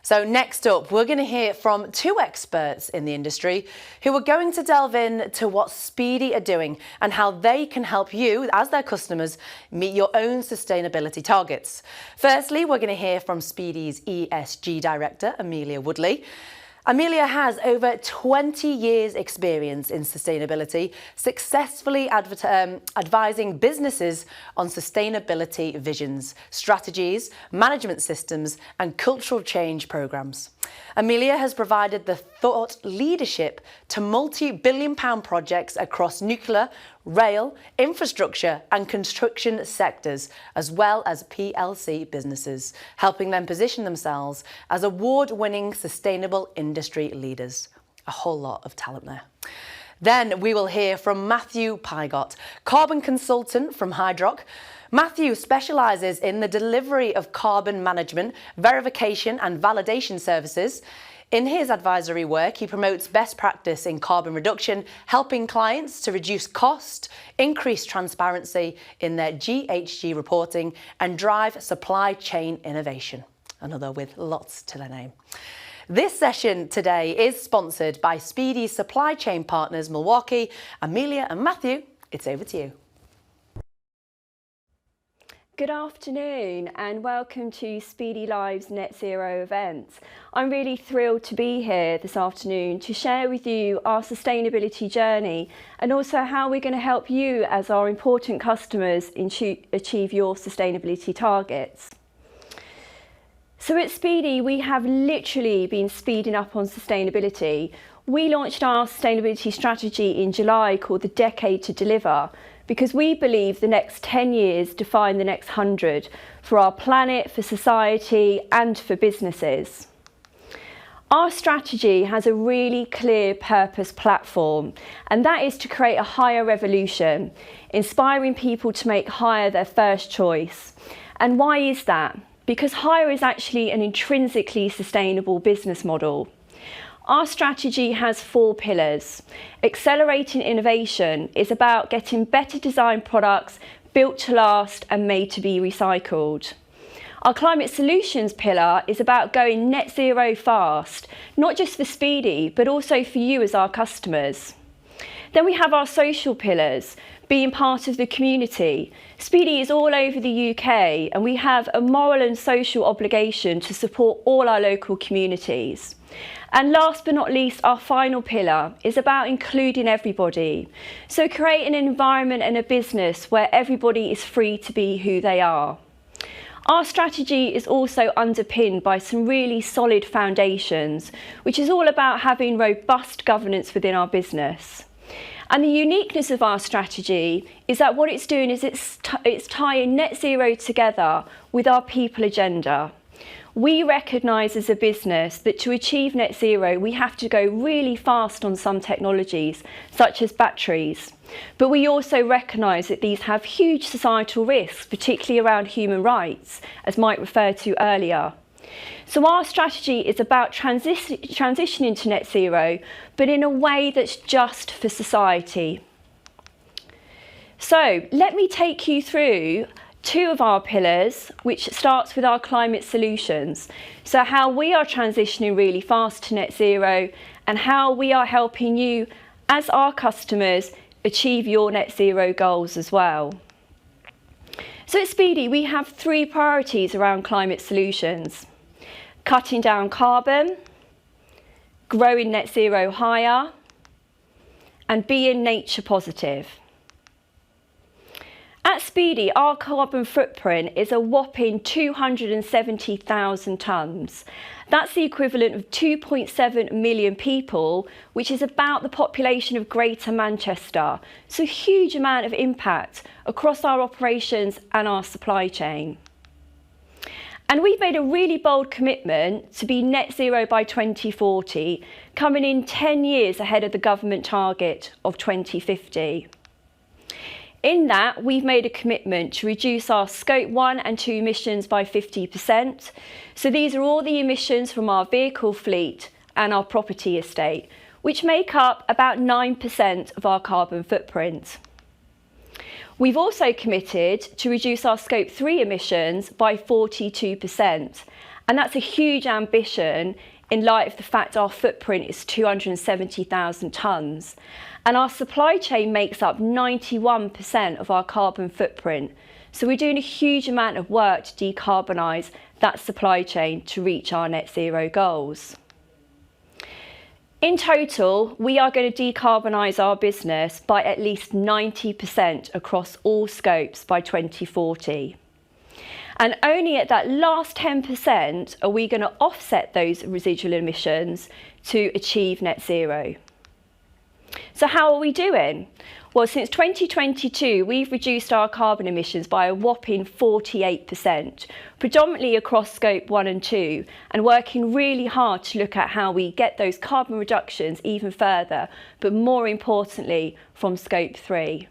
So next up, we're going to hear from two experts in the industry who are going to delve into what Speedy are doing and how they can help you, as their customers, meet your own sustainability targets. Firstly, we're going to hear from Speedy's ESG Director, Amelia Woodley. Amelia has over 20 years' experience in sustainability, successfully advising businesses on sustainability visions, strategies, management systems and cultural change programmes. Amelia has provided the thought leadership to multi-billion-pound projects across nuclear, rail, infrastructure and construction sectors, as well as PLC businesses, helping them position themselves as award-winning sustainable industry leaders. A whole lot of talent there. Then we will hear from Matthew Pygott, carbon consultant from Hydrock. Matthew specialises in the delivery of carbon management, verification and validation services. In his advisory work, he promotes best practice in carbon reduction, helping clients to reduce cost, increase transparency in their GHG reporting and drive supply chain innovation. Another with lots to their name. This session today is sponsored by Speedy's supply chain partners Milwaukee. Amelia and Matthew, it's over to you. Good afternoon and welcome to Speedy Live's Net Zero event. I'm really thrilled to be here this afternoon to share with you our sustainability journey and also how we're going to help you as our important customers achieve your sustainability targets. So at Speedy, we have literally been speeding up on sustainability. We launched our sustainability strategy in July called The Decade to Deliver, because we believe the next 10 years define the next 100 for our planet, for society and for businesses. Our strategy has a really clear purpose platform, and that is to create a higher revolution, inspiring people to make hire their first choice. And why is that? Because hire is actually an intrinsically sustainable business model. Our strategy has 4 pillars. Accelerating innovation is about getting better designed products built to last and made to be recycled. Our climate solutions pillar is about going net zero fast, not just for Speedy, but also for you as our customers. Then we have our social pillars, being part of the community. Speedy is all over the UK and we have a moral and social obligation to support all our local communities. And last but not least, our final pillar is about including everybody. So creating an environment and a business where everybody is free to be who they are. Our strategy is also underpinned by some really solid foundations, which is all about having robust governance within our business. And the uniqueness of our strategy is that what it's doing is it's tying net zero together with our people agenda. We recognise as a business that to achieve net zero, we have to go really fast on some technologies, such as batteries. But we also recognise that these have huge societal risks, particularly around human rights, as Mike referred to earlier. So our strategy is about transitioning to net zero, but in a way that's just for society. So let me take you through 2 of our pillars, which starts with our climate solutions. So how we are transitioning really fast to net zero and how we are helping you as our customers achieve your net zero goals as well. So at Speedy, we have 3 priorities around climate solutions: cutting down carbon, growing net zero higher, and being nature positive. At Speedy, our carbon footprint is a whopping 270,000 tonnes. That's the equivalent of 2.7 million people, which is about the population of Greater Manchester. So a huge amount of impact across our operations and our supply chain. And we've made a really bold commitment to be net zero by 2040, coming in 10 years ahead of the government target of 2050. In that, we've made a commitment to reduce our Scope 1 and 2 emissions by 50%. So these are all the emissions from our vehicle fleet and our property estate, which make up about 9% of our carbon footprint. We've also committed to reduce our Scope 3 emissions by 42%, And that's a huge ambition in light of the fact our footprint is 270,000 tonnes. And our supply chain makes up 91% of our carbon footprint. So we're doing a huge amount of work to decarbonise that supply chain to reach our net zero goals. In total, we are going to decarbonise our business by at least 90% across all scopes by 2040. And only at that last 10% are we going to offset those residual emissions to achieve net zero. So how are we doing? Well, since 2022, we've reduced our carbon emissions by a whopping 48%, predominantly across Scope 1 and 2, and working really hard to look at how we get those carbon reductions even further, but more importantly, from Scope 3.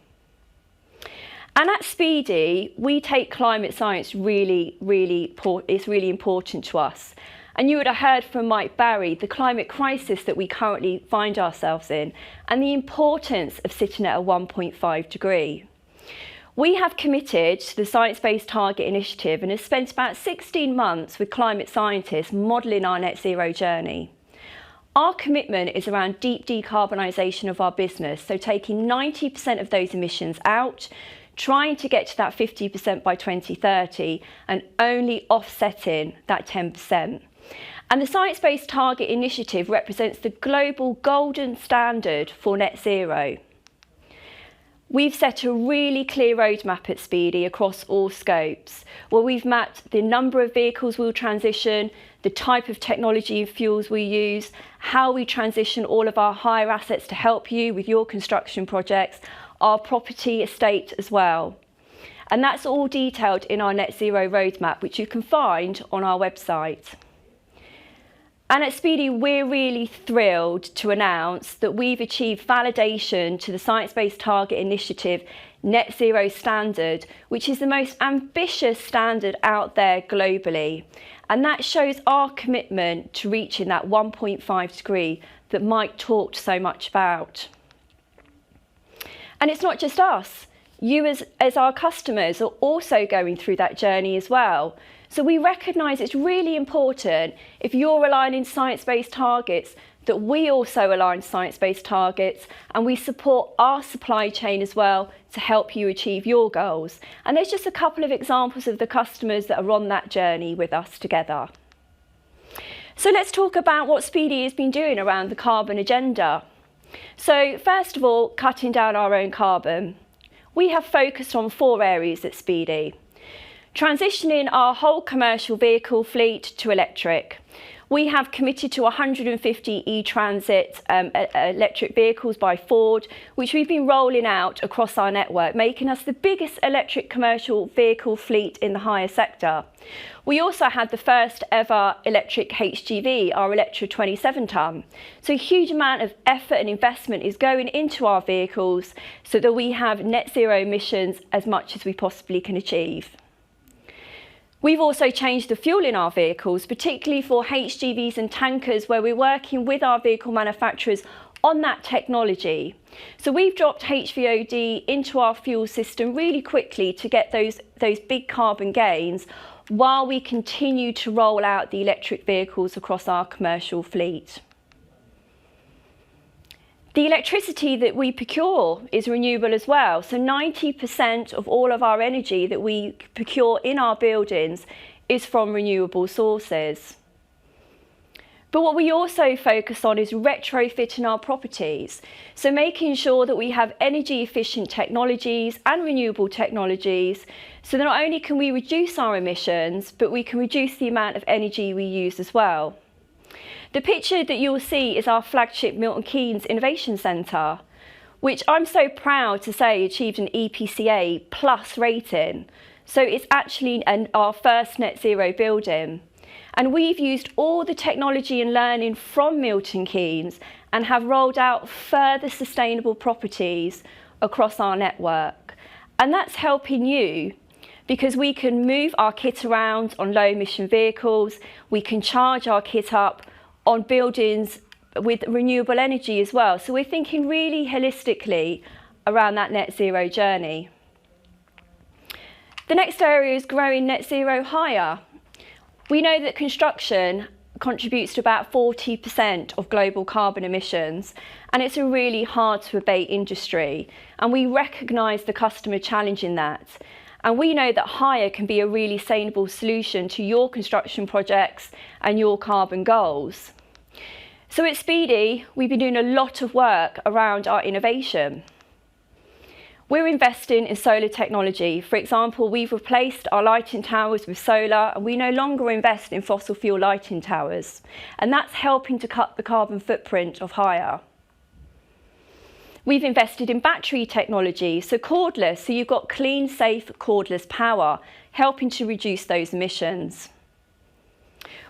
And at Speedy, we take climate science really important to us. And you would have heard from Mike Barry the climate crisis that we currently find ourselves in and the importance of sitting at a 1.5 degree. We have committed to the Science Based Target Initiative and have spent about 16 months with climate scientists modelling our net zero journey. Our commitment is around deep decarbonisation of our business, so taking 90% of those emissions out, trying to get to that 50% by 2030 and only offsetting that 10%. And the Science Based Target Initiative represents the global golden standard for net zero. We've set a really clear roadmap at Speedy across all scopes, where we've mapped the number of vehicles we'll transition, the type of technology and fuels we use, how we transition all of our hire assets to help you with your construction projects, our property estate as well. And that's all detailed in our net zero roadmap, which you can find on our website. And at Speedy, we're really thrilled to announce that we've achieved validation to the Science Based Target Initiative Net Zero Standard, which is the most ambitious standard out there globally. And that shows our commitment to reaching that 1.5 degree that Mike talked so much about. And it's not just us. You as our customers are also going through that journey as well. So we recognise it's really important, if you're aligning science-based targets, that we also align science-based targets and we support our supply chain as well to help you achieve your goals. And there's just a couple of examples of the customers that are on that journey with us together. So let's talk about what Speedy has been doing around the carbon agenda. So first of all, cutting down our own carbon. We have focused on 4 areas at Speedy. Transitioning our whole commercial vehicle fleet to electric. We have committed to 150 e-transit electric vehicles by Ford, which we've been rolling out across our network, making us the biggest electric commercial vehicle fleet in the hire sector. We also had the first ever electric HGV, our Electra 27 tonne. So a huge amount of effort and investment is going into our vehicles so that we have net zero emissions as much as we possibly can achieve. We've also changed the fuel in our vehicles, particularly for HGVs and tankers, where we're working with our vehicle manufacturers on that technology. So we've dropped HVOD into our fuel system really quickly to get those big carbon gains while we continue to roll out the electric vehicles across our commercial fleet. The electricity that we procure is renewable as well. So 90% of all of our energy that we procure in our buildings is from renewable sources. But what we also focus on is retrofitting our properties. So making sure that we have energy efficient technologies and renewable technologies so that not only can we reduce our emissions, but we can reduce the amount of energy we use as well. The picture that you'll see is our flagship Milton Keynes Innovation Centre, which I'm so proud to say achieved an EPCA plus rating. So it's actually our first net zero building. And we've used all the technology and learning from Milton Keynes and have rolled out further sustainable properties across our network. And that's helping you because we can move our kit around on low emission vehicles, we can charge our kit up on buildings with renewable energy as well. So we're thinking really holistically around that net zero journey. The next area is growing net zero hire. We know that construction contributes to about 40% of global carbon emissions, and it's a really hard to abate industry, and we recognise the customer challenge in that. And we know that hire can be a really sustainable solution to your construction projects and your carbon goals. So at Speedy, we've been doing a lot of work around our innovation. We're investing in solar technology. For example, we've replaced our lighting towers with solar, and we no longer invest in fossil fuel lighting towers. And that's helping to cut the carbon footprint of hire. We've invested in battery technology, so cordless, so you've got clean, safe, cordless power, helping to reduce those emissions.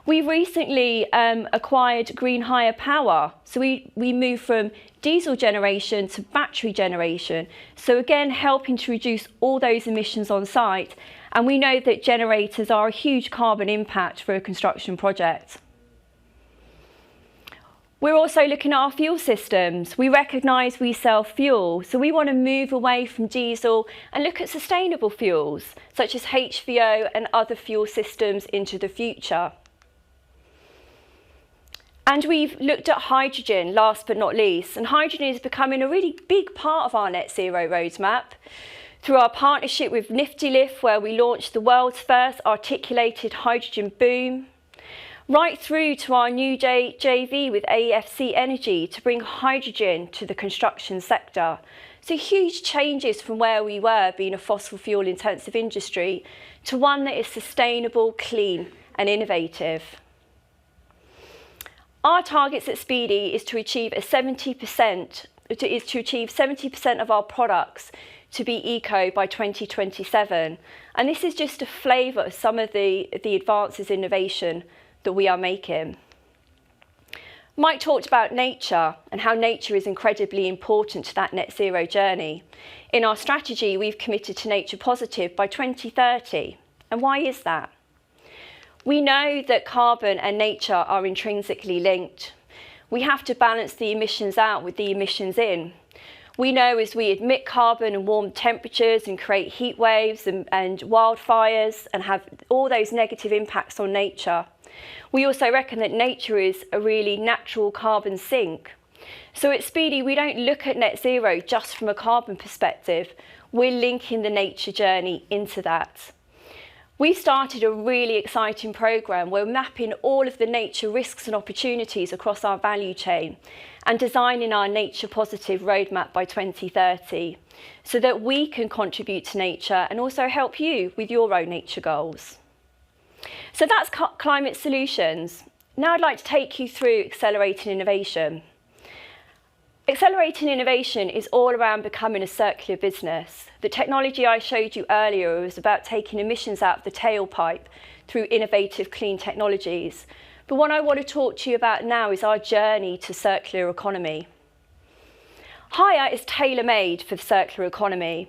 We've recently acquired green hire power, so we moved from diesel generation to battery generation, so again helping to reduce all those emissions on site, and we know that generators are a huge carbon impact for a construction project. We're also looking at our fuel systems. We recognise we sell fuel, so we want to move away from diesel and look at sustainable fuels, such as HVO and other fuel systems into the future. And we've looked at hydrogen, last but not least, and hydrogen is becoming a really big part of our net zero roadmap. Through our partnership with Nifty Lift, where we launched the world's first articulated hydrogen boom, right through to our new JV with AFC Energy to bring hydrogen to the construction sector. So huge changes from where we were being a fossil fuel intensive industry to one that is sustainable, clean and innovative. Our targets at Speedy is to achieve 70% of our products to be eco by 2027. And this is just a flavour of some of the advances in innovation that we are making. Mike talked about nature and how nature is incredibly important to that net zero journey. In our strategy, we've committed to nature positive by 2030. And why is that? We know that carbon and nature are intrinsically linked. We have to balance the emissions out with the emissions in. We know as we emit carbon and warm temperatures and create heat waves and wildfires and have all those negative impacts on nature. We also reckon that nature is a really natural carbon sink. So at Speedy, we don't look at net zero just from a carbon perspective. We're linking the nature journey into that. We started a really exciting programme where we're mapping all of the nature risks and opportunities across our value chain and designing our nature positive roadmap by 2030 so that we can contribute to nature and also help you with your own nature goals. So that's climate solutions. Now I'd like to take you through accelerating innovation. Accelerating innovation is all around becoming a circular business. The technology I showed you earlier was about taking emissions out of the tailpipe through innovative clean technologies. But what I want to talk to you about now is our journey to circular economy. Hire is tailor-made for the circular economy.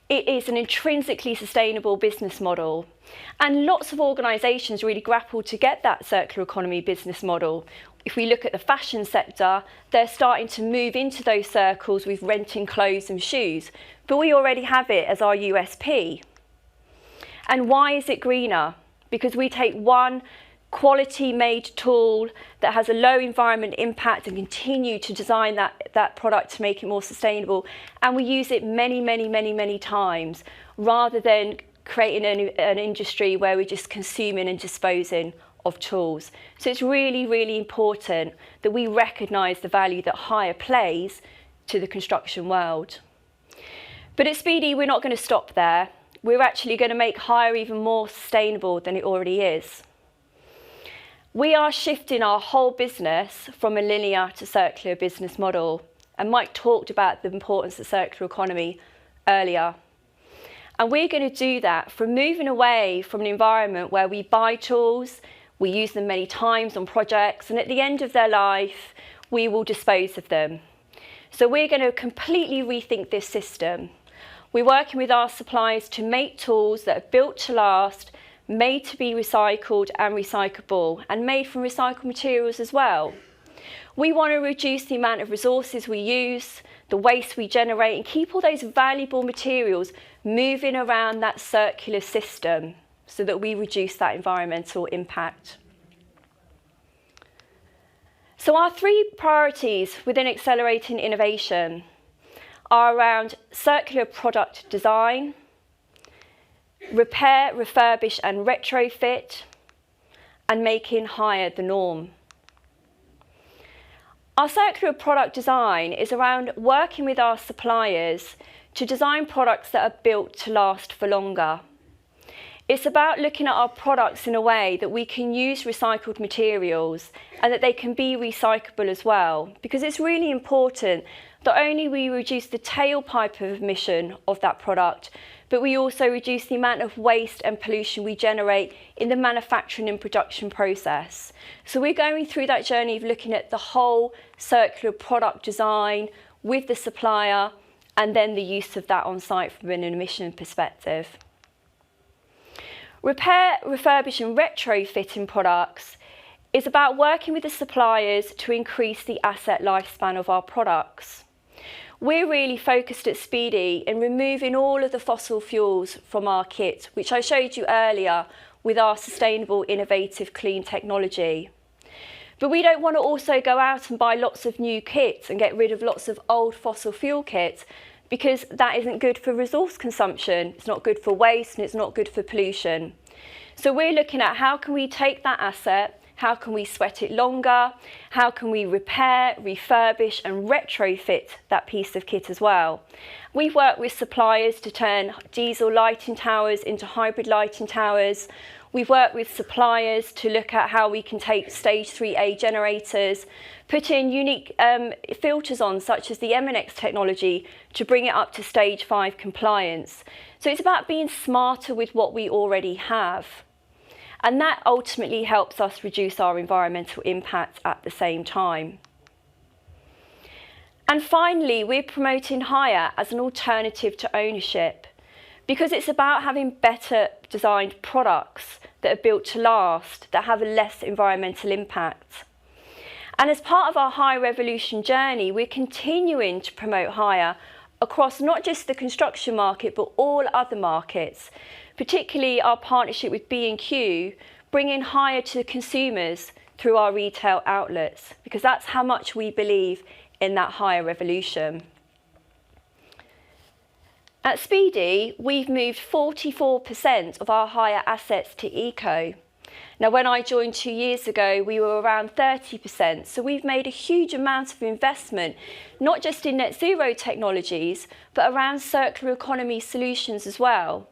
It is an intrinsically sustainable business model. And lots of organisations really grapple to get that circular economy business model. If we look at the fashion sector, they're starting to move into those circles with renting clothes and shoes, but we already have it as our USP. And why is it greener? Because we take one quality made tool that has a low environment impact and continue to design that product to make it more sustainable, and we use it many times rather than creating an industry where we're just consuming and disposing of tools. So it's really important that we recognise the value that hire plays to the construction world. But at Speedy, we're not going to stop there. We're actually going to make hire even more sustainable than it already is. We are shifting our whole business from a linear to circular business model. And Mike talked about the importance of circular economy earlier. And we're going to do that from moving away from an environment where we buy tools, we use them many times on projects, and at the end of their life, we will dispose of them. So we're going to completely rethink this system. We're working with our suppliers to make tools that are built to last, made to be recycled and recyclable, and made from recycled materials as well. We want to reduce the amount of resources we use, the waste we generate, and keep all those valuable materials moving around that circular system. so that we reduce that environmental impact. So our 3 priorities within accelerating innovation are around circular product design, repair, refurbish and retrofit, and making hire the norm. Our circular product design is around working with our suppliers to design products that are built to last for longer. It's about looking at our products in a way that we can use recycled materials and that they can be recyclable as well, because it's really important that only we reduce the tailpipe of emission of that product, but we also reduce the amount of waste and pollution we generate in the manufacturing and production process. So we're going through that journey of looking at the whole circular product design with the supplier and then the use of that on site from an emission perspective. Repair, refurbish and retrofitting products is about working with the suppliers to increase the asset lifespan of our products. We're really focused at Speedy in removing all of the fossil fuels from our kit, which I showed you earlier with our sustainable, innovative, clean technology. But we don't want to also go out and buy lots of new kits and get rid of lots of old fossil fuel kits, because that isn't good for resource consumption, it's not good for waste, and it's not good for pollution. So we're looking at how can we take that asset, how can we sweat it longer, how can we repair, refurbish and retrofit that piece of kit as well. We've worked with suppliers to turn diesel lighting towers into hybrid lighting towers. We've worked with suppliers to look at how we can take stage 3A generators, put in unique filters on, such as the MNX technology, to bring it up to stage 5 compliance. So it's about being smarter with what we already have. And that ultimately helps us reduce our environmental impact at the same time. And finally, we're promoting hire as an alternative to ownership, because it's about having better designed products that are built to last, that have a less environmental impact. And as part of our hire revolution journey, we're continuing to promote hire across not just the construction market, but all other markets, particularly our partnership with B&Q, bringing hire to consumers through our retail outlets, because that's how much we believe in that hire revolution. At Speedy, we've moved 44% of our hire assets to eco. Now, when I joined 2 years ago, we were around 30%. So we've made a huge amount of investment, not just in net zero technologies, but around circular economy solutions as well.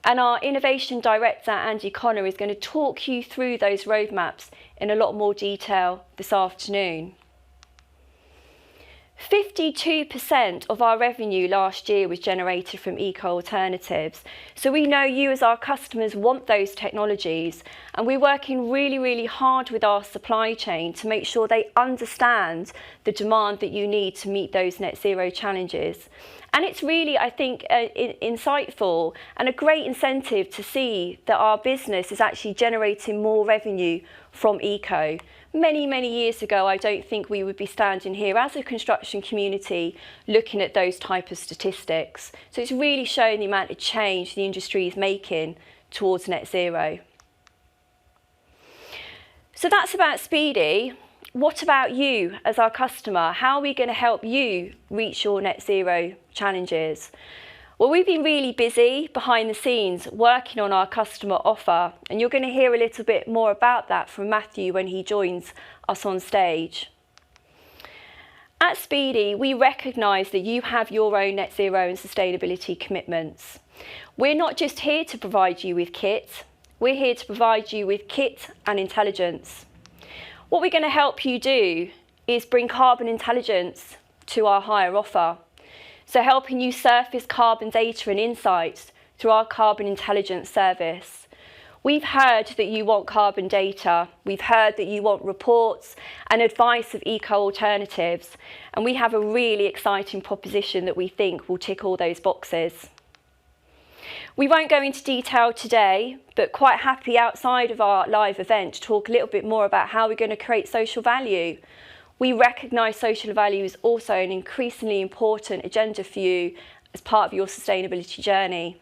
And our innovation director, Andy Connor, is going to talk you through those roadmaps in a lot more detail this afternoon. 52% of our revenue last year was generated from eco alternatives. So we know you as our customers want those technologies, and we're working really, really hard with our supply chain to make sure they understand the demand that you need to meet those net zero challenges. And it's really, I think, insightful and a great incentive to see that our business is actually generating more revenue from eco. Many, many years ago, I don't think we would be standing here as a construction community looking at those type of statistics. So it's really showing the amount of change the industry is making towards net zero. So that's about Speedy. What about you as our customer? How are we going to help you reach your net zero challenges? Well, we've been really busy behind the scenes working on our customer offer, and you're going to hear a little bit more about that from Matthew when he joins us on stage. At Speedy, we recognise that you have your own net zero and sustainability commitments. We're not just here to provide you with kit, we're here to provide you with kit and intelligence. What we're going to help you do is bring carbon intelligence to our hire offer. So helping you surface carbon data and insights through our carbon intelligence service. We've heard that you want carbon data. We've heard that you want reports and advice of eco alternatives. And we have a really exciting proposition that we think will tick all those boxes. We won't go into detail today, but quite happy outside of our live event to talk a little bit more about how we're going to create social value. We recognise social value is also an increasingly important agenda for you as part of your sustainability journey.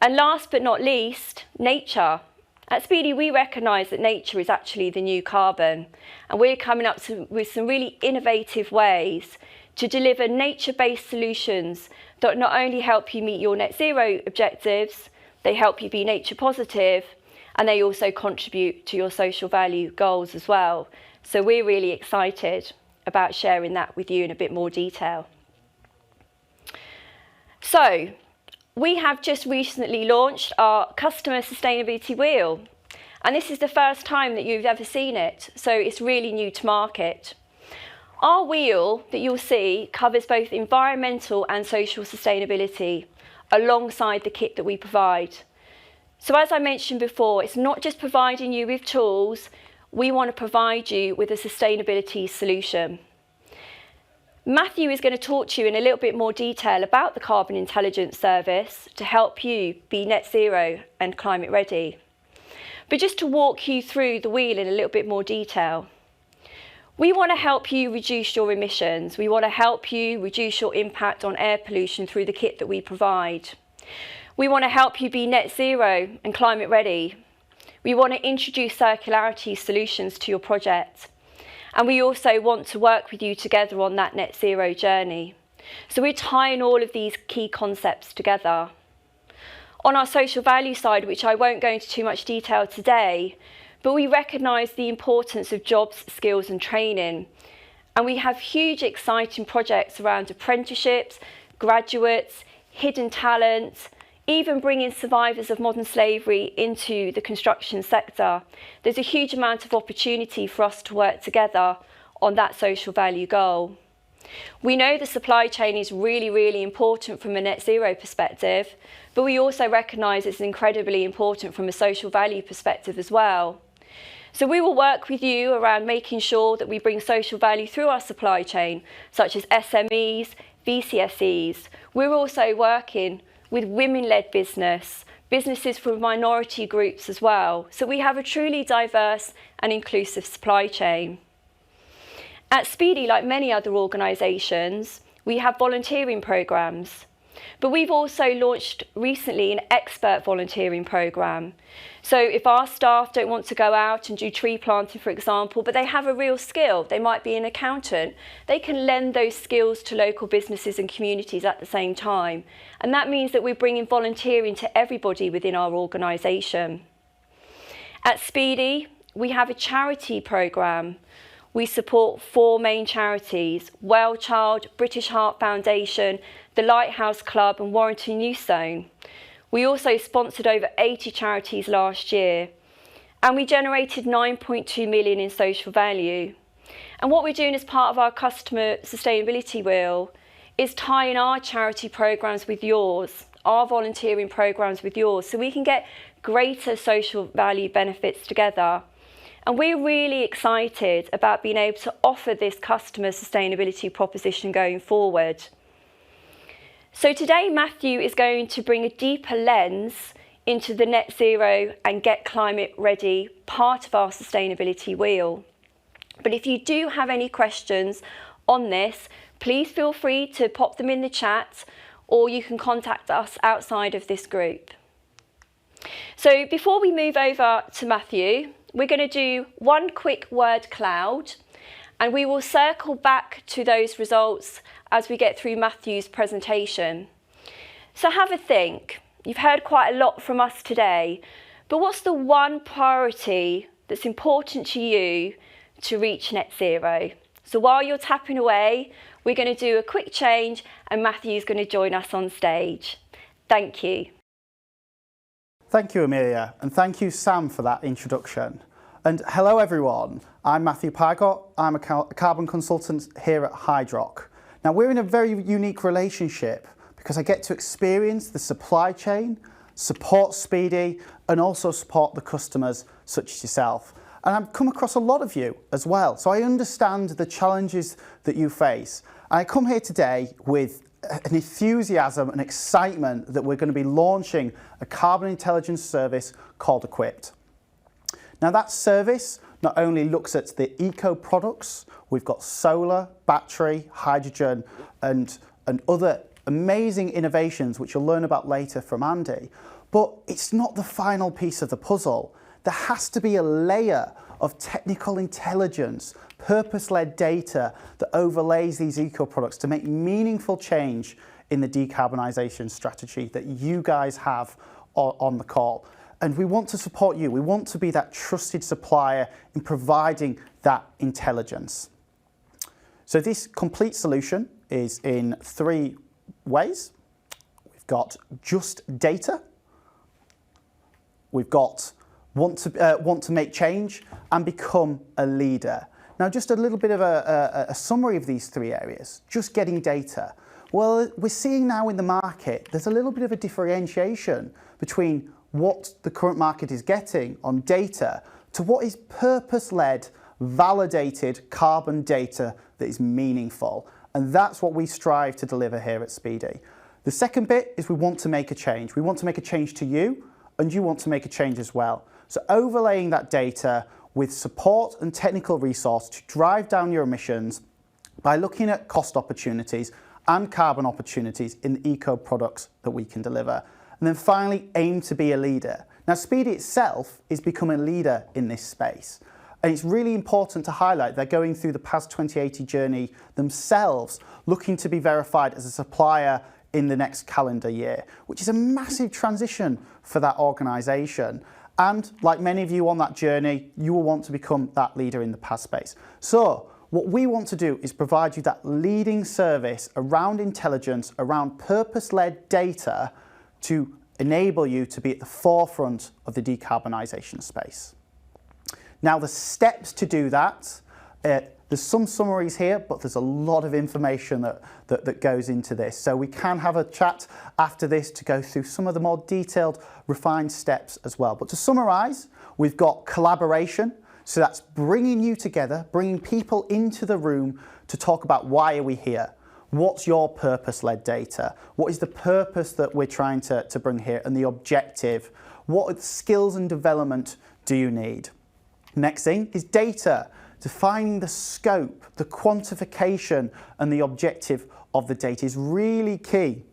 And last but not least, nature. At Speedy, we recognise that nature is actually the new carbon, and we're coming up with some really innovative ways to deliver nature-based solutions that not only help you meet your net zero objectives, they help you be nature positive, and they also contribute to your social value goals as well. So we're really excited about sharing that with you in a bit more detail. So, we have just recently launched our customer sustainability wheel, and this is the first time that you've ever seen it, so it's really new to market. Our wheel that you'll see covers both environmental and social sustainability alongside the kit that we provide. So as I mentioned before, it's not just providing you with tools, we want to provide you with a sustainability solution. Matthew is going to talk to you in a little bit more detail about the Carbon Intelligence Service to help you be net zero and climate ready. But just to walk you through the wheel in a little bit more detail. We want to help you reduce your emissions. We want to help you reduce your impact on air pollution through the kit that we provide. We want to help you be net zero and climate ready. We want to introduce circularity solutions to your project. And we also want to work with you together on that net zero journey. So we're tying all of these key concepts together. On our social value side, which I won't go into too much detail today, but we recognise the importance of jobs, skills and training. And we have huge exciting projects around apprenticeships, graduates, hidden talent, even bringing survivors of modern slavery into the construction sector. There's a huge amount of opportunity for us to work together on that social value goal. We know the supply chain is really, really important from a net zero perspective, but we also recognise it's incredibly important from a social value perspective as well. So we will work with you around making sure that we bring social value through our supply chain, such as SMEs, VCSEs. We're also working with women-led businesses from minority groups as well. So we have a truly diverse and inclusive supply chain. At Speedy, like many other organisations, we have volunteering programmes. But we've also launched recently an expert volunteering programme. So if our staff don't want to go out and do tree planting, for example, but they have a real skill, they might be an accountant, they can lend those skills to local businesses and communities at the same time. And that means that we're bringing volunteering to everybody within our organisation. At Speedy, we have a charity programme. We support 4 main charities: Well Child, British Heart Foundation, the Lighthouse Club and Warrington Youth Zone. We also sponsored over 80 charities last year, and we generated 9.2 million in social value. And what we're doing as part of our customer sustainability wheel is tying our charity programmes with yours, our volunteering programmes with yours, so we can get greater social value benefits together. And we're really excited about being able to offer this customer sustainability proposition going forward. So today, Matthew is going to bring a deeper lens into the net zero and get climate ready part of our sustainability wheel. But if you do have any questions on this, please feel free to pop them in the chat, or you can contact us outside of this group. So before we move over to Matthew, we're going to do one quick word cloud, and we will circle back to those results as we get through Matthew's presentation. So have a think. You've heard quite a lot from us today, but what's the one priority that's important to you to reach net zero? So while you're tapping away, we're going to do a quick change and Matthew's going to join us on stage. Thank you. Thank you, Amelia, and thank you, Sam, for that introduction. And hello, everyone. I'm Matthew Pygott. I'm a carbon consultant here at Hydrock. Now, we're in a very unique relationship because I get to experience the supply chain, support Speedy, and also support the customers such as yourself. And I've come across a lot of you as well, so I understand the challenges that you face. And I come here today with an enthusiasm and excitement that we're going to be launching a carbon intelligence service called Equipped. Now, that service not only looks at the eco products, we've got solar, battery, hydrogen and other amazing innovations which you'll learn about later from Andy, But it's not the final piece of the puzzle. There has to be a layer of technical intelligence, purpose-led data that overlays these eco-products to make meaningful change in the decarbonisation strategy that you guys have on the call. And we want to support you. We want to be that trusted supplier in providing that intelligence. So this complete solution is in 3 ways. We've got just data, we've got want to make change, and become a leader. Now, just a little bit of a summary of these 3 areas. Just getting data. Well, we're seeing now in the market, there's a little bit of a differentiation between what the current market is getting on data to what is purpose-led, validated carbon data that is meaningful. And that's what we strive to deliver here at Speedy. The second bit is we want to make a change. We want to make a change to you, and you want to make a change as well. So overlaying that data with support and technical resource to drive down your emissions by looking at cost opportunities and carbon opportunities in the eco products that we can deliver. And then finally, aim to be a leader. Now, Speedy itself is becoming a leader in this space. And it's really important to highlight they're going through the PAS 2080 journey themselves, looking to be verified as a supplier in the next calendar year, which is a massive transition for that organisation. And like many of you on that journey, you will want to become that leader in the PAS space. So what we want to do is provide you that leading service around intelligence, around purpose-led data to enable you to be at the forefront of the decarbonisation space. Now, the steps to do that, there's some summaries here, but there's a lot of information that goes into this. So we can have a chat after this to go through some of the more detailed, refined steps as well. But to summarise, we've got collaboration. So that's bringing you together, bringing people into the room to talk about why are we here? What's your purpose-led data? What is the purpose that we're trying to bring here and the objective? What skills and development do you need? Next thing is data, defining the scope, the quantification and the objective of the data is really key.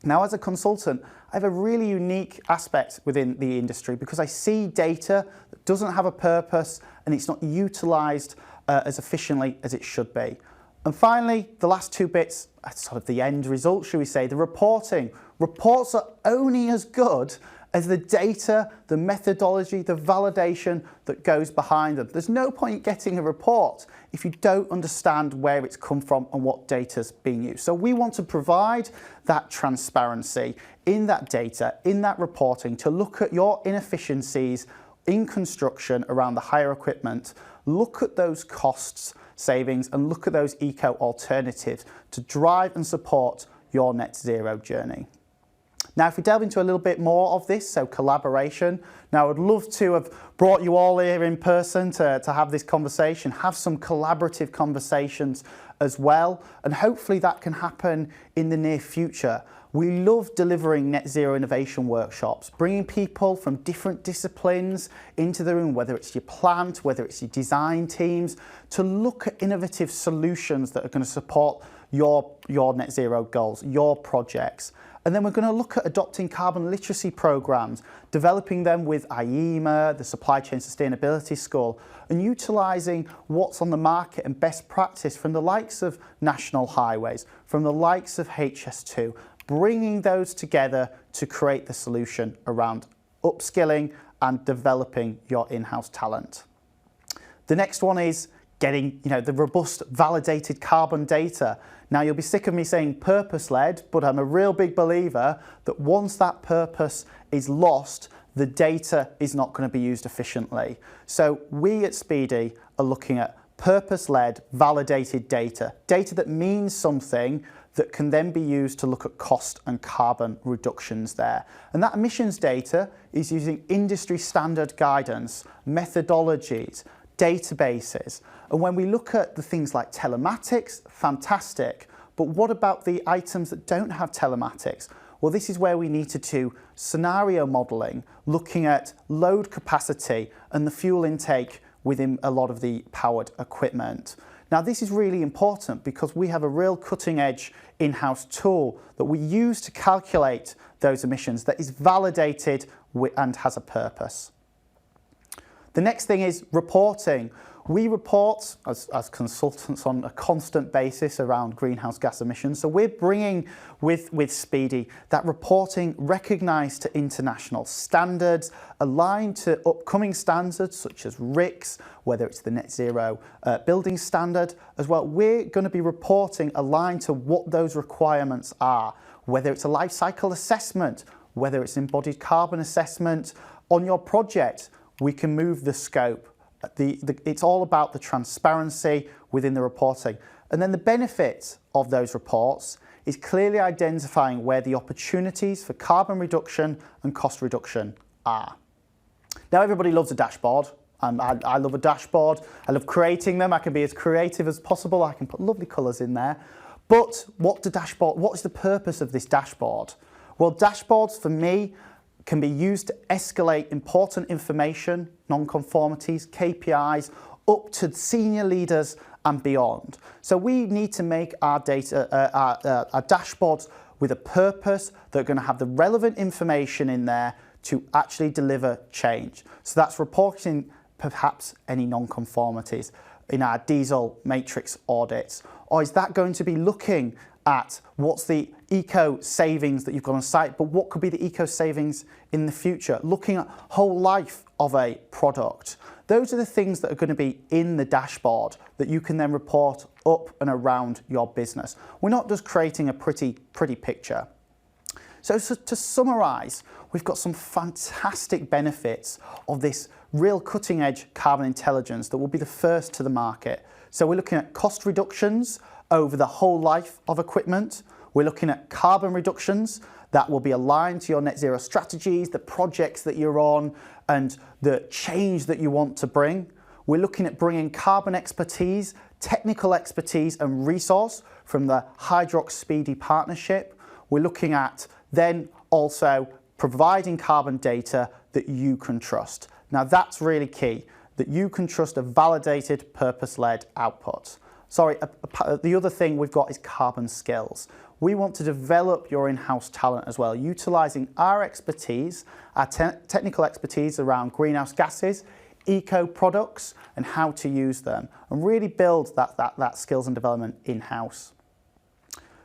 Now, as a consultant, I have a really unique aspect within the industry because I see data that doesn't have a purpose and it's not utilised as efficiently as it should be. And finally, the last 2 bits, sort of the end result, should we say, the reporting. Reports are only as good as the data, the methodology, the validation that goes behind them. There's no point getting a report if you don't understand where it's come from and what data's being used. So we want to provide that transparency in that data, in that reporting, to look at your inefficiencies in construction around the hire equipment, look at those costs, savings, and look at those eco alternatives to drive and support your net zero journey. Now, if we delve into a little bit more of this, so collaboration. Now, I would love to have brought you all here in person to have this conversation, have some collaborative conversations as well, and hopefully that can happen in the near future. We love delivering net zero innovation workshops, bringing people from different disciplines into the room, whether it's your plant, whether it's your design teams, to look at innovative solutions that are going to support your net zero goals, your projects. And then we're going to look at adopting carbon literacy programs, developing them with IEMA, the Supply Chain Sustainability School, and utilising what's on the market and best practice from the likes of National Highways, from the likes of HS2, bringing those together to create the solution around upskilling and developing your in-house talent. The next one is getting the robust validated carbon data. Now, you'll be sick of me saying purpose-led, but I'm a real big believer that once that purpose is lost, the data is not going to be used efficiently. So we at Speedy are looking at purpose-led, validated data, data that means something that can then be used to look at cost and carbon reductions there. And that emissions data is using industry standard guidance, methodologies, databases. And when we look at the things like telematics, fantastic. But what about the items that don't have telematics? Well, this is where we need to do scenario modelling, looking at load capacity and the fuel intake within a lot of the powered equipment. Now this is really important because we have a real cutting edge in-house tool that we use to calculate those emissions that is validated and has a purpose. The next thing is reporting. We report as consultants on a constant basis around greenhouse gas emissions. So we're bringing with Speedy that reporting recognised to international standards, aligned to upcoming standards such as RICS, whether it's the net zero building standard as well. We're going to be reporting aligned to what those requirements are, whether it's a life cycle assessment, whether it's embodied carbon assessment on your project. We can move the scope. It's all about the transparency within the reporting. And then the benefit of those reports is clearly identifying where the opportunities for carbon reduction and cost reduction are. Now everybody loves a dashboard. I love a dashboard. I love creating them. I can be as creative as possible. I can put lovely colours in there. But what is the purpose of this dashboard? Well, dashboards for me can be used to escalate important information, non-conformities, KPIs, up to senior leaders and beyond. So we need to make our data, our dashboards with a purpose that are going to have the relevant information in there to actually deliver change. So that's reporting perhaps any non-conformities in our diesel matrix audits, or is that going to be looking at what's the eco savings that you've got on site, but what could be the eco savings in the future, looking at whole life of a product. Those are the things that are going to be in the dashboard that you can then report up and around your business. We're not just creating a pretty picture. So to summarise, we've got some fantastic benefits of this real cutting edge carbon intelligence that will be the first to the market. So we're looking at cost reductions over the whole life of equipment. We're looking at carbon reductions that will be aligned to your net zero strategies, the projects that you're on, and the change that you want to bring. We're looking at bringing carbon expertise, technical expertise and resource from the Hydrox Speedy partnership. We're looking at then also providing carbon data that you can trust. Now that's really key, that you can trust a validated, purpose-led output. The other thing we've got is carbon skills. We want to develop your in-house talent as well, utilising our expertise, our technical expertise around greenhouse gases, eco products and how to use them, and really build that skills and development in-house.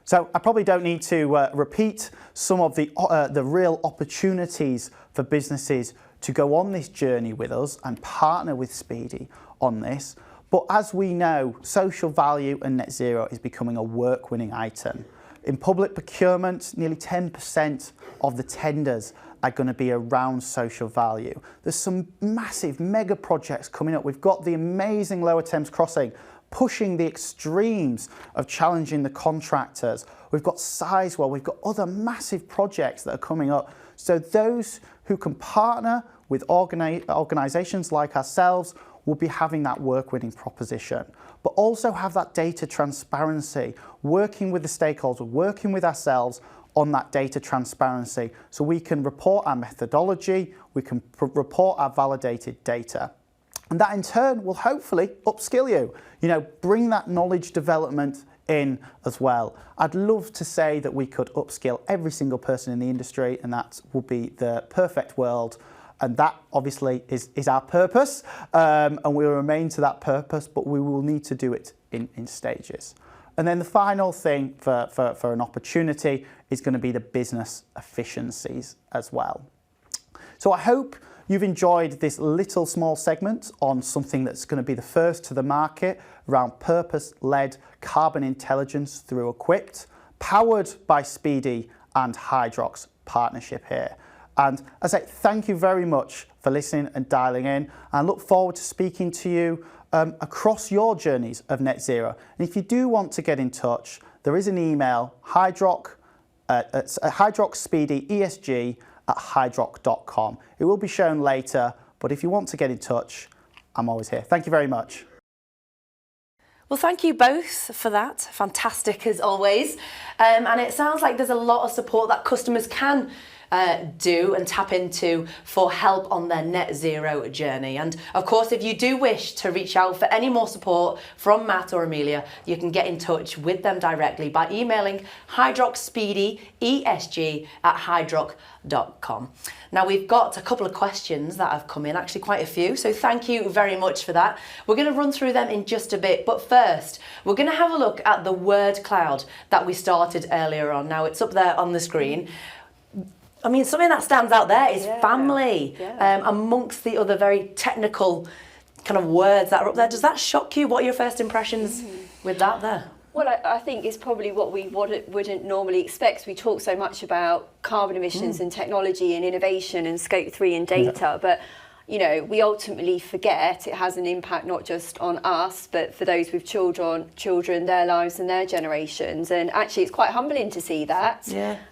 So I probably don't need to repeat some of the real opportunities for businesses to go on this journey with us and partner with Speedy on this. But as we know, social value and net zero is becoming a work-winning item. In public procurement, nearly 10% of the tenders are going to be around social value. There's some massive mega projects coming up. We've got the amazing Lower Thames Crossing pushing the extremes of challenging the contractors. We've got Sizewell, we've got other massive projects that are coming up. So those who can partner with organisations like ourselves will be having that work-winning proposition, but also have that data transparency, working with the stakeholders, working with ourselves on that data transparency so we can report our methodology, we can report our validated data. And that in turn will hopefully upskill you, bring that knowledge development in as well. I'd love to say that we could upskill every single person in the industry, and that would be the perfect world. And that obviously is our purpose, and we will remain to that purpose, but we will need to do it in stages. And then the final thing for an opportunity is going to be the business efficiencies as well. So I hope you've enjoyed this little small segment on something that's going to be the first to the market around purpose-led carbon intelligence through Equipped, powered by Speedy and Hydrox partnership here. And as I say, thank you very much for listening and dialing in. I look forward to speaking to you across your journeys of net zero. And if you do want to get in touch, there is an email, hydroxspeedyesg@hydroc.com. It will be shown later, but if you want to get in touch, I'm always here. Thank you very much. Well, thank you both for that. Fantastic as always. And it sounds like there's a lot of support that customers can do and tap into for help on their net zero journey. And of course, if you do wish to reach out for any more support from Matt or Amelia, you can get in touch with them directly by emailing hydrocspeedy@hydroc.com. Now, we've got a couple of questions that have come in, actually quite a few, so thank you very much for that. We're going to run through them in just a bit, but first we're going to have a look at the word cloud that we started earlier on. Now, it's up there on the screen. I mean, something that stands out there is family, amongst the other very technical kind of words that are up there. Does that shock you? What are your first impressions with that there? Well, I think it's probably what we wouldn't normally expect. We talk so much about carbon emissions and technology and innovation and scope 3 and data, but you know, we ultimately forget it has an impact not just on us, but for those with children, their lives and their generations. And actually, it's quite humbling to see that.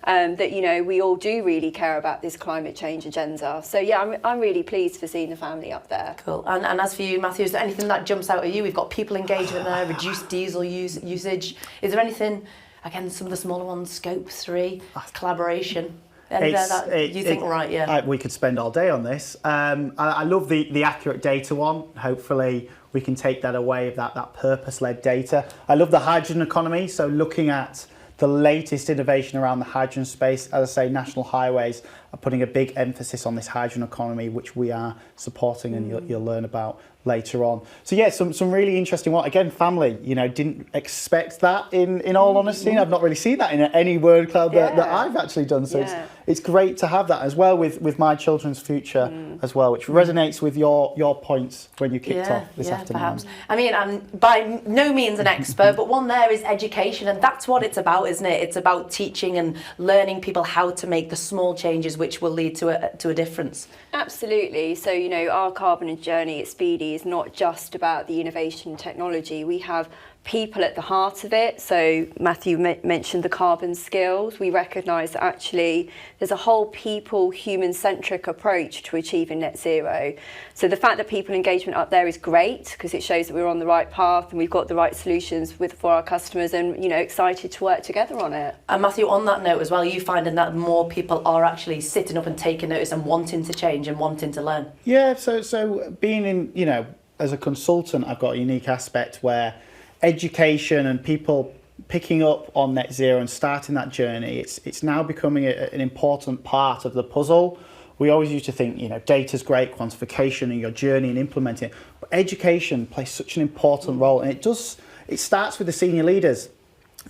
That, you know, we all do really care about this climate change agenda. So yeah, I'm really pleased for seeing the family up there. Cool. And as for you, Matthew, is there anything that jumps out at you? We've got people engagement there, reduced diesel usage. Is there anything, again, some of the smaller ones, scope 3, collaboration? You think, right, yeah. We could spend all day on this. I love the accurate data one. Hopefully we can take that away of that purpose-led data. I love the hydrogen economy, so looking at the latest innovation around the hydrogen space. As I say, National Highways are putting a big emphasis on this hydrogen economy, which we are supporting, and you'll learn about later on. So yeah, some really interesting one. Again, family, you know, didn't expect that in all honesty. I've not really seen that in any word cloud that I've actually done. So it's great to have that as well with my children's future as well, which resonates with your points when you kicked off this afternoon. Perhaps. I mean, I'm by no means an expert, but one there is education, and that's what it's about, isn't it? It's about teaching and learning people how to make the small changes which will lead to a difference. Absolutely. So, you know, our carbon journey at Speedy is not just about the innovation and technology. We have people at the heart of it. So Matthew mentioned the carbon skills. We recognise that actually there's a whole people, human-centric approach to achieving net zero. So the fact that people engagement up there is great because it shows that we're on the right path and we've got the right solutions for our customers, and, you know, excited to work together on it. And Matthew, on that note as well, are you finding that more people are actually sitting up and taking notice and wanting to change and wanting to learn? Yeah, so being in, you know, as a consultant, I've got a unique aspect where education and people picking up on net zero and starting that journey, it's now becoming an important part of the puzzle. We always used to think, you know, data's great, quantification and your journey and implementing it, but education plays such an important role, and it starts with the senior leaders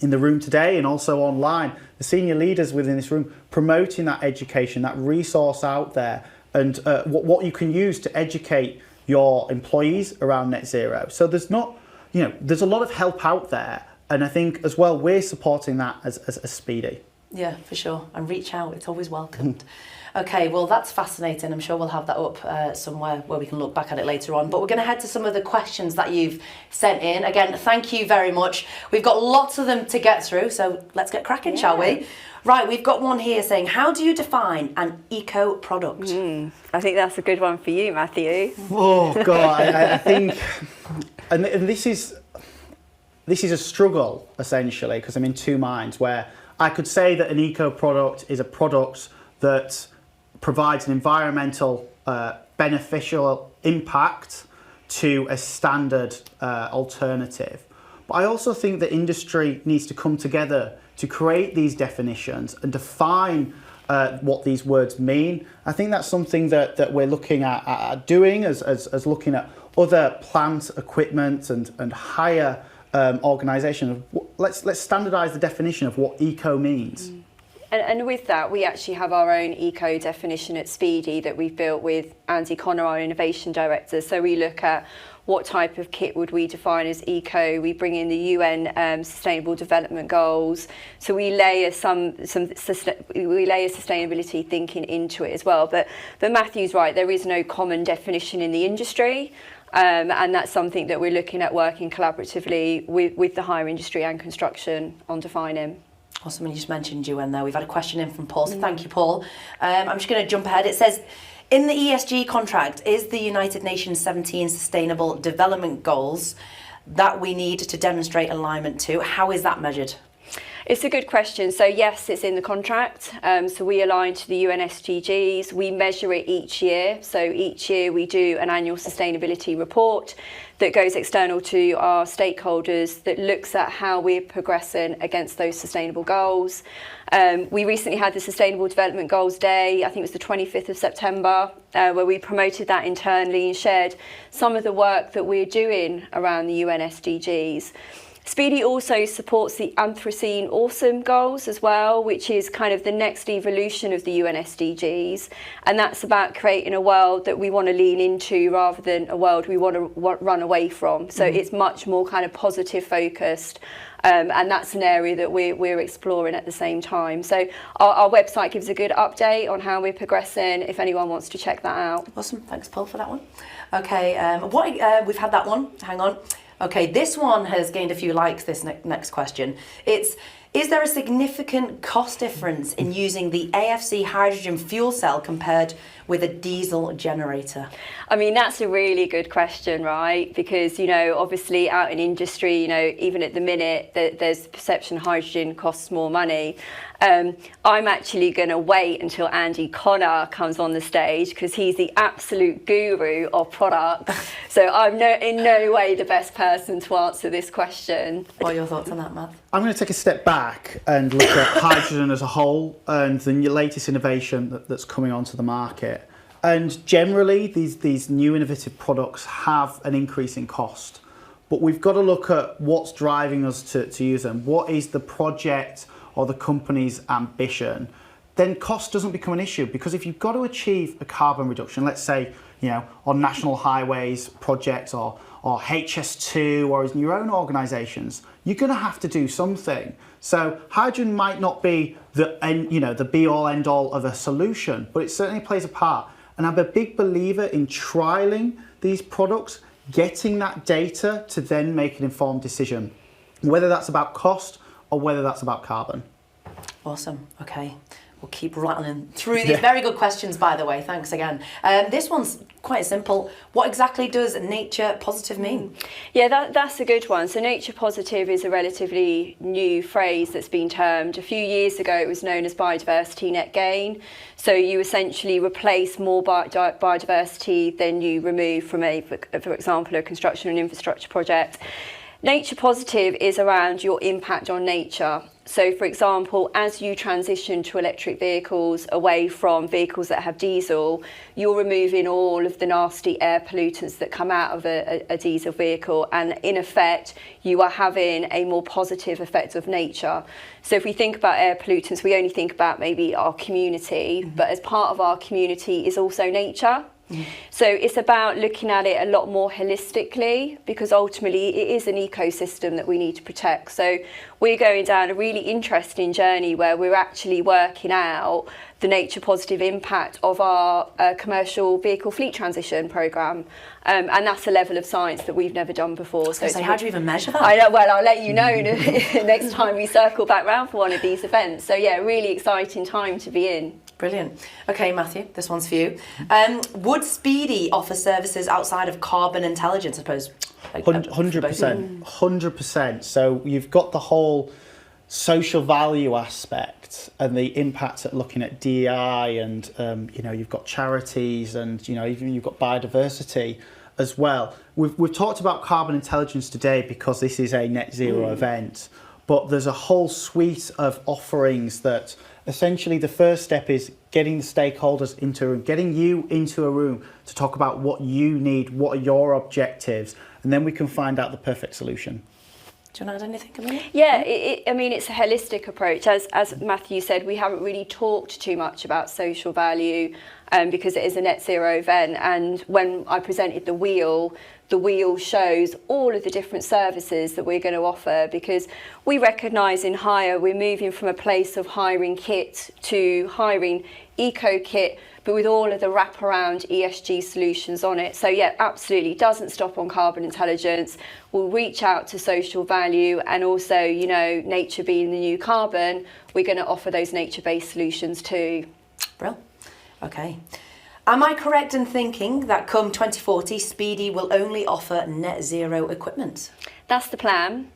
in the room today and also online. The senior leaders within this room promoting that education, that resource out there, and what you can use to educate your employees around net zero. So there's a lot of help out there, and I think as well we're supporting that as Speedy. Yeah, for sure. And reach out, it's always welcomed. Okay, well, that's fascinating. I'm sure we'll have that up somewhere where we can look back at it later on. But we're going to head to some of the questions that you've sent in. Again, thank you very much. We've got lots of them to get through, so let's get cracking, shall we? Right, we've got one here saying, how do you define an eco product? I think that's a good one for you, Matthew. Oh, God, I think... And this is a struggle, essentially, because I'm in two minds, where I could say that an eco product is a product that provides an environmental beneficial impact to a standard alternative. But I also think that industry needs to come together to create these definitions and define what these words mean. I think that's something that we're looking at doing as looking at other plant equipment and higher organisation. Let's standardise the definition of what eco means. And with that, we actually have our own eco definition at Speedy that we've built with Andy Connor, our innovation director. So we look at what type of kit would we define as eco. We bring in the UN Sustainable Development Goals. So we layer sustainability thinking into it as well. But Matthew's right, there is no common definition in the industry. And that's something that we're looking at working collaboratively with the hire industry and construction on defining. Awesome, and you just mentioned UN there. We've had a question in from Paul, so thank you, Paul. I'm just going to jump ahead. It says, in the ESG contract, is the United Nations 17 Sustainable Development Goals that we need to demonstrate alignment to? How is that measured? It's a good question. So yes, it's in the contract. So we align to the UN SDGs. We measure it each year. So each year we do an annual sustainability report that goes external to our stakeholders that looks at how we're progressing against those sustainable goals. We recently had the Sustainable Development Goals Day, I think it was the 25th of September, where we promoted that internally and shared some of the work that we're doing around the UN SDGs. Speedy also supports the Anthropocene Awesome Goals as well, which is kind of the next evolution of the UN SDGs. And that's about creating a world that we want to lean into rather than a world we want to run away from. So it's much more kind of positive focused. And that's an area that we're exploring at the same time. So our website gives a good update on how we're progressing if anyone wants to check that out. Awesome. Thanks, Paul, for that one. Okay, we've had that one. Hang on. Okay, this one has gained a few likes, this next question. Is there a significant cost difference in using the AFC hydrogen fuel cell compared with a diesel generator? I mean, that's a really good question, right? Because, obviously out in industry, even at the minute, there's perception hydrogen costs more money. I'm actually going to wait until Andy Connor comes on the stage because he's the absolute guru of product. So I'm in no way the best person to answer this question. What are your thoughts on that, Matt? I'm going to take a step back and look at hydrogen as a whole and the latest innovation that's coming onto the market. And generally, these new innovative products have an increase in cost. But we've got to look at what's driving us to use them. What is the project or the company's ambition? Then cost doesn't become an issue, because if you've got to achieve a carbon reduction, let's say, on national highways projects or HS2 or in your own organisations, you're going to have to do something. So hydrogen might not be the be all end all of a solution, but it certainly plays a part. And I'm a big believer in trialling these products, getting that data to then make an informed decision, whether that's about cost or whether that's about carbon. Awesome. Okay. We'll keep rattling through these. Very good questions, by the way. Thanks again. This one's quite simple. What exactly does nature positive mean? Yeah, that's a good one. So nature positive is a relatively new phrase that's been termed. A few years ago, it was known as biodiversity net gain. So you essentially replace more biodiversity than you remove from for example, a construction and infrastructure project. Nature positive is around your impact on nature. So, for example, as you transition to electric vehicles away from vehicles that have diesel, you're removing all of the nasty air pollutants that come out of a diesel vehicle. And in effect, you are having a more positive effect of nature. So if we think about air pollutants, we only think about maybe our community, but as part of our community is also nature. So it's about looking at it a lot more holistically, because ultimately it is an ecosystem that we need to protect. So we're going down a really interesting journey where we're actually working out the nature positive impact of our commercial vehicle fleet transition programme. And that's a level of science that we've never done before. So how do you even measure that? I know, well, I'll let you know next time we circle back round for one of these events. So yeah, really exciting time to be in. Brilliant. Okay, Matthew, this one's for you. Would Speedy offer services outside of carbon intelligence, I suppose? 100%. 100%. So you've got the whole social value aspect and the impact at looking at DEI and, you've got charities and, even you've got biodiversity as well. We've talked about carbon intelligence today because this is a net zero event, but there's a whole suite of offerings that essentially the first step is getting the stakeholders into a room, getting you into a room to talk about what you need, what are your objectives, and then we can find out the perfect solution. Do you want to add anything, Camilla? Yeah, it's a holistic approach. As Matthew said, we haven't really talked too much about social value because it is a net zero event. And when I presented the wheel shows all of the different services that we're going to offer, because we recognise in hire we're moving from a place of hiring kit to hiring eco kit, but with all of the wraparound ESG solutions on it. So yeah, absolutely doesn't stop on carbon intelligence. We'll reach out to social value, and also, nature being the new carbon, we're going to offer those nature-based solutions too. Brilliant. Okay. Am I correct in thinking that come 2040, Speedy will only offer net zero equipment? That's the plan.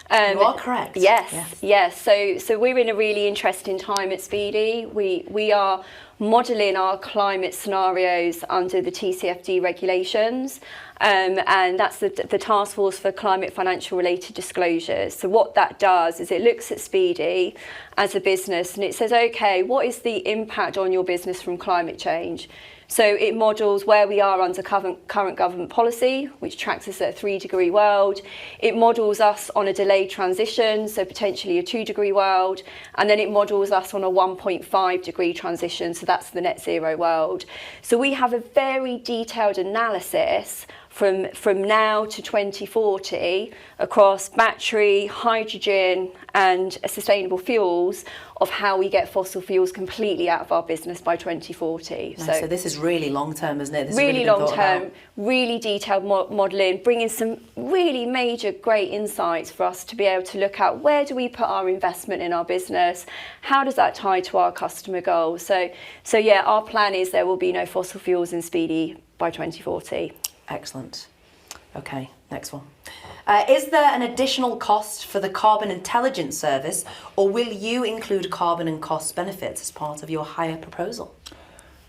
You are correct. Yes. So we're in a really interesting time at Speedy. We are modelling our climate scenarios under the TCFD regulations, and that's the Task Force for Climate Financial Related Disclosures. So what that does is it looks at Speedy as a business and it says, okay, what is the impact on your business from climate change? So it models where we are under current government policy, which tracks us at a 3-degree world. It models us on a delayed transition, so potentially a 2-degree world. And then it models us on a 1.5-degree transition, so that's the net zero world. So we have a very detailed analysis from now to 2040 across battery, hydrogen and sustainable fuels of how we get fossil fuels completely out of our business by 2040. Nice. So this is really long term, isn't it? This really is long term, really detailed modelling, bringing some really major great insights for us to be able to look at where do we put our investment in our business, how does that tie to our customer goals. So yeah, our plan is there will be no fossil fuels in Speedy by 2040. Excellent. Okay, next one. Is there an additional cost for the carbon intelligence service, or will you include carbon and cost benefits as part of your hire proposal?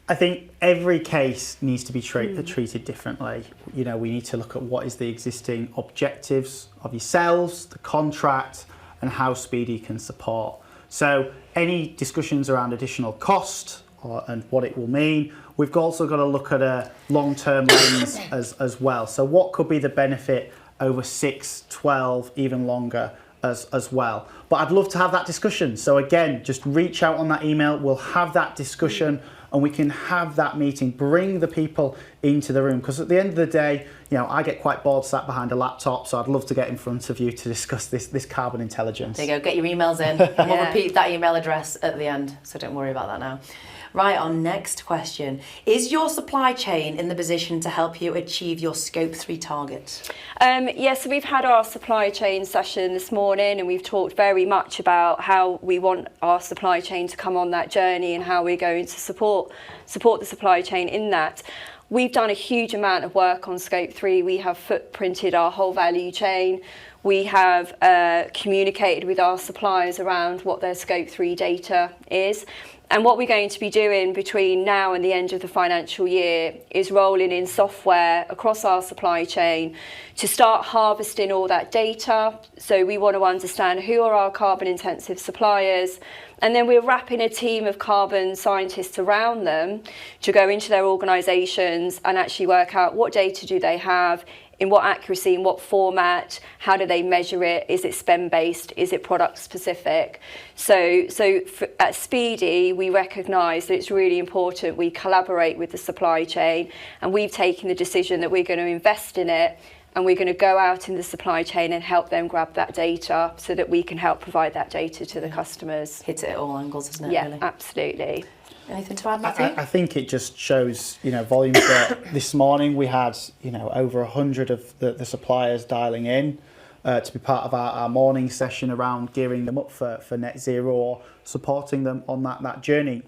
I think every case needs to be treated differently. You know, we need to look at what is the existing objectives of yourselves, the contract, and how Speedy can support. So any discussions around additional cost and what it will mean, we've also got to look at a long-term lens as well. So what could be the benefit over 6, 12, even longer as well. But I'd love to have that discussion. So again, just reach out on that email. We'll have that discussion and we can have that meeting, bring the people into the room. Because at the end of the day, you know, I get quite bored sat behind a laptop. So I'd love to get in front of you to discuss this carbon intelligence. There you go, get your emails in. And we'll repeat that email address at the end. So don't worry about that now. Right, our next question. Is your supply chain in the position to help you achieve your Scope 3 target? Yes, so we've had our supply chain session this morning and we've talked very much about how we want our supply chain to come on that journey and how we're going to support the supply chain in that. We've done a huge amount of work on Scope 3. We have footprinted our whole value chain. We have communicated with our suppliers around what their Scope 3 data is. And what we're going to be doing between now and the end of the financial year is rolling in software across our supply chain to start harvesting all that data. So we want to understand who are our carbon intensive suppliers. And then we're wrapping a team of carbon scientists around them to go into their organisations and actually work out what data do they have, in what accuracy, in what format, how do they measure it, is it spend-based, is it product-specific? So at Speedy, we recognise that it's really important we collaborate with the supply chain, and we've taken the decision that we're going to invest in it, and we're going to go out in the supply chain and help them grab that data so that we can help provide that data to the customers. Hit it at all angles, isn't it? Yeah, really? Absolutely. Anything to add, Matthew? I think it just shows, you know, volumes that this morning we had, you know, over 100 of the suppliers dialing in to be part of our morning session around gearing them up for net zero or supporting them on that journey.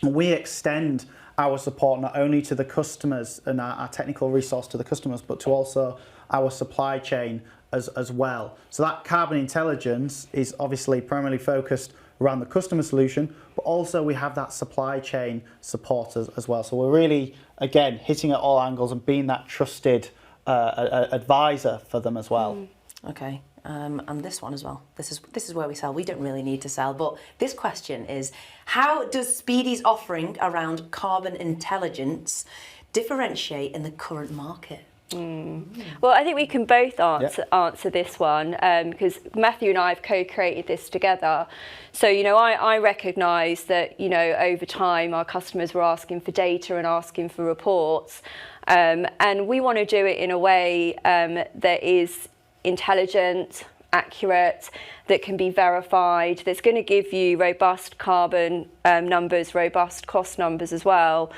And we extend our support not only to the customers and our technical resource to the customers, but to also our supply chain as well. So that carbon intelligence is obviously primarily focused around the customer solution, but also we have that supply chain support as well. So we're really, again, hitting at all angles and being that trusted advisor for them as well. Okay, and this one as well. This is where we sell. We don't really need to sell, but this question is, how does Speedy's offering around carbon intelligence differentiate in the current market? Well, I think we can both answer this one because Matthew and I have co-created this together. So, you know, I recognise that, you know, over time our customers were asking for data and asking for reports, and we want to do it in a way that is intelligent, accurate, that can be verified, that's going to give you robust carbon numbers, robust cost numbers as well.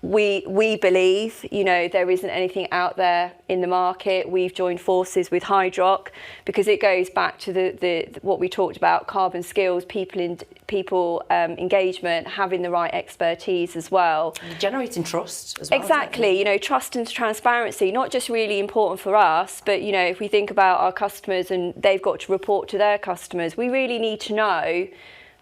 We believe, you know, there isn't anything out there in the market. We've joined forces with Hydrock because it goes back to the what we talked about: carbon skills, people engagement, having the right expertise as well. Generating trust as well. Exactly, you know, trust and transparency, not just really important for us, but, you know, if we think about our customers and they've got to report to their customers, we really need to know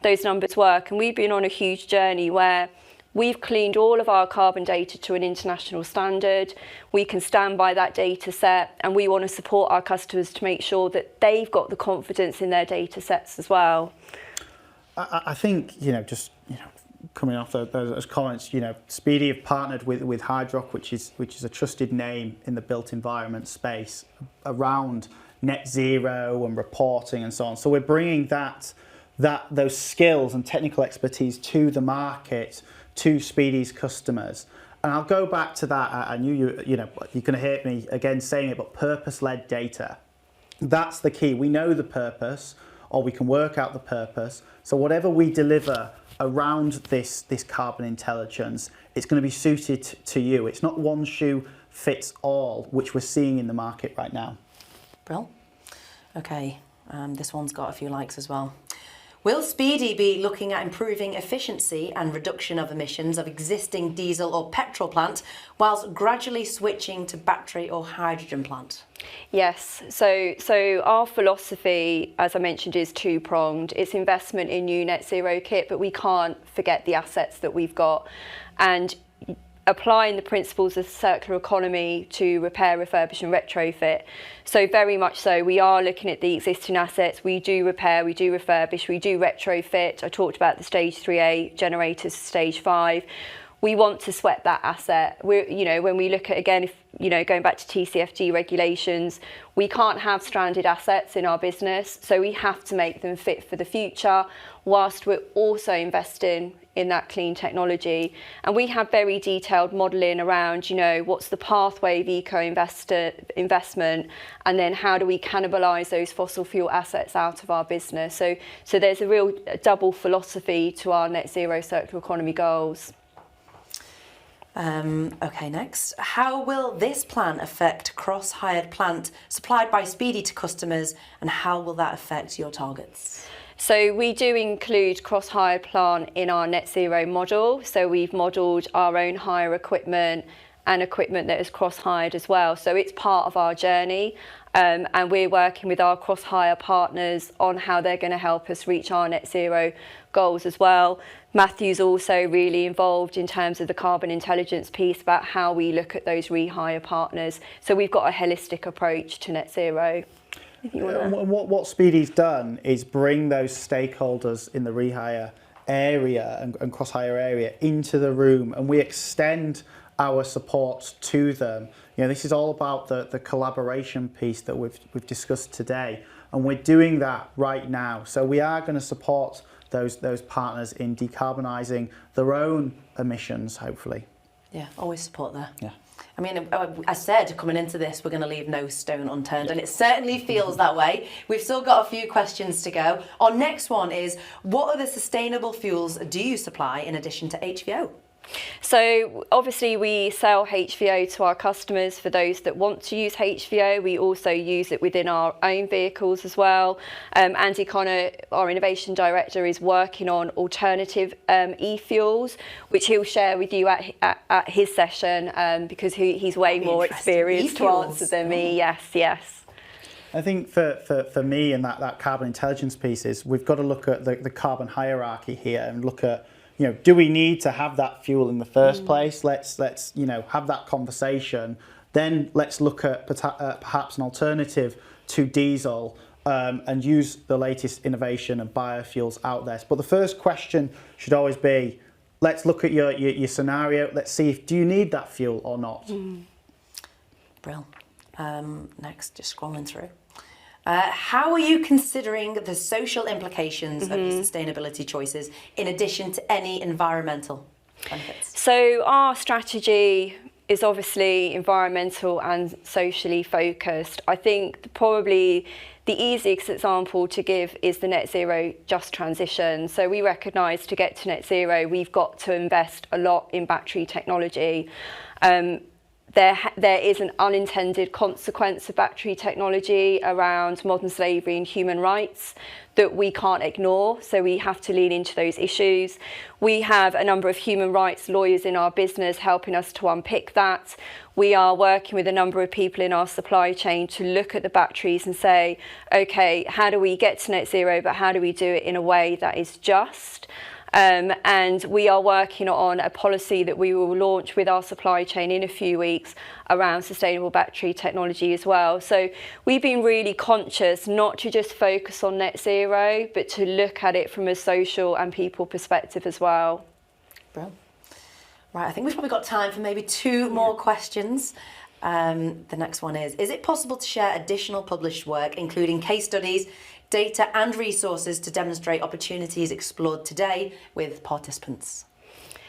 those numbers work. And we've been on a huge journey where we've cleaned all of our carbon data to an international standard. We can stand by that data set, and we want to support our customers to make sure that they've got the confidence in their data sets as well. I think, you know, just, you know, coming off those comments, you know, Speedy have partnered with Hydrock, which is a trusted name in the built environment space around net zero and reporting and so on. So we're bringing those skills and technical expertise to the market, to Speedy's customers. And I'll go back to that. I knew you know, you're going to hear me again saying it, but purpose-led data. That's the key. We know the purpose, or we can work out the purpose. So whatever we deliver around this carbon intelligence, it's going to be suited to you. It's not one shoe fits all, which we're seeing in the market right now. Brill. Okay, this one's got a few likes as well. Will Speedy be looking at improving efficiency and reduction of emissions of existing diesel or petrol plant whilst gradually switching to battery or hydrogen plant? Yes, so our philosophy, as I mentioned, is two-pronged. It's investment in new net zero kit, but we can't forget the assets that we've got. And applying the principles of circular economy to repair, refurbish and retrofit. So very much so, we are looking at the existing assets. We do repair, we do refurbish, we do retrofit. I talked about the stage 3A generators, stage 5. We want to sweat that asset. You know, when we look at, again, if, you know, going back to TCFD regulations, we can't have stranded assets in our business. So we have to make them fit for the future whilst we're also investing in that clean technology. And we have very detailed modelling around, you know, what's the pathway of investment, and then how do we cannibalise those fossil fuel assets out of our business. So there's a real double philosophy to our net zero circular economy goals. Okay, next. How will this plan affect cross-hired plant supplied by Speedy to customers, and how will that affect your targets? So we do include cross-hire plant in our net zero model. So we've modelled our own hire equipment and equipment that is cross-hired as well. So it's part of our journey. And we're working with our cross-hire partners on how they're going to help us reach our net zero goals as well. Matthew's also really involved in terms of the carbon intelligence piece about how we look at those rehire partners. So we've got a holistic approach to net zero. What Speedy's done is bring those stakeholders in the rehire area and cross-hire area into the room, and we extend our support to them. You know, this is all about the collaboration piece that we've discussed today, and we're doing that right now. So we are going to support those partners in decarbonising their own emissions, hopefully. Yeah, always support there. Yeah. I mean, I said coming into this, we're going to leave no stone unturned, and it certainly feels that way. We've still got a few questions to go. Our next one is, what other sustainable fuels do you supply in addition to HVO? So obviously we sell HVO to our customers for those that want to use HVO. We also use it within our own vehicles as well. Andy Connor, our innovation director, is working on alternative e-fuels, which he'll share with you at his session because he's way more experienced to answer than me. Yes. I think for me and that carbon intelligence piece is we've got to look at the carbon hierarchy here and look at, you know, do we need to have that fuel in the first place? Let's you know, have that conversation. Then let's look at perhaps an alternative to diesel and use the latest innovation and biofuels out there. But the first question should always be, let's look at your scenario. Let's see do you need that fuel or not. Brill. Next, just scrolling through. How are you considering the social implications of your sustainability choices in addition to any environmental benefits? So our strategy is obviously environmental and socially focused. I think probably the easiest example to give is the net zero just transition. So we recognise to get to net zero, we've got to invest a lot in battery technology. There is an unintended consequence of battery technology around modern slavery and human rights that we can't ignore, so we have to lean into those issues. We have a number of human rights lawyers in our business helping us to unpick that. We are working with a number of people in our supply chain to look at the batteries and say, okay, how do we get to net zero, but how do we do it in a way that is just? And we are working on a policy that we will launch with our supply chain in a few weeks around sustainable battery technology as well. So we've been really conscious not to just focus on net zero, but to look at it from a social and people perspective as well. Brilliant. Right, I think we've probably got time for maybe 2 more questions. The next one is it possible to share additional published work, including case studies, data and resources to demonstrate opportunities explored today with participants?